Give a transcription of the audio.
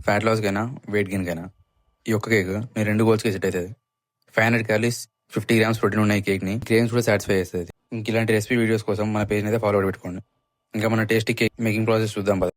Fat లాస్కైనా wait గెయిన్కైనా ఈ ఒక్క cake మీ 2 గోల్స్కి set అవుతుంది. 500 క్యాలరీస్, 50 గ్రామ్స్ ప్రోటీన్ ఉన్న ఈ కేక్ని క్రేమ్స్ కూడా సాటిస్ఫై చేస్తుంది. ఇంక ఇలాంటి రెసిపీ వీడియోస్ కోసం మన పేజ్ని అయితే ఫాలో పెట్టుకోండి. ఇంకా మన టేస్టీ కేక్ మేకింగ్ ప్రాసెస్ చూద్దాం పద.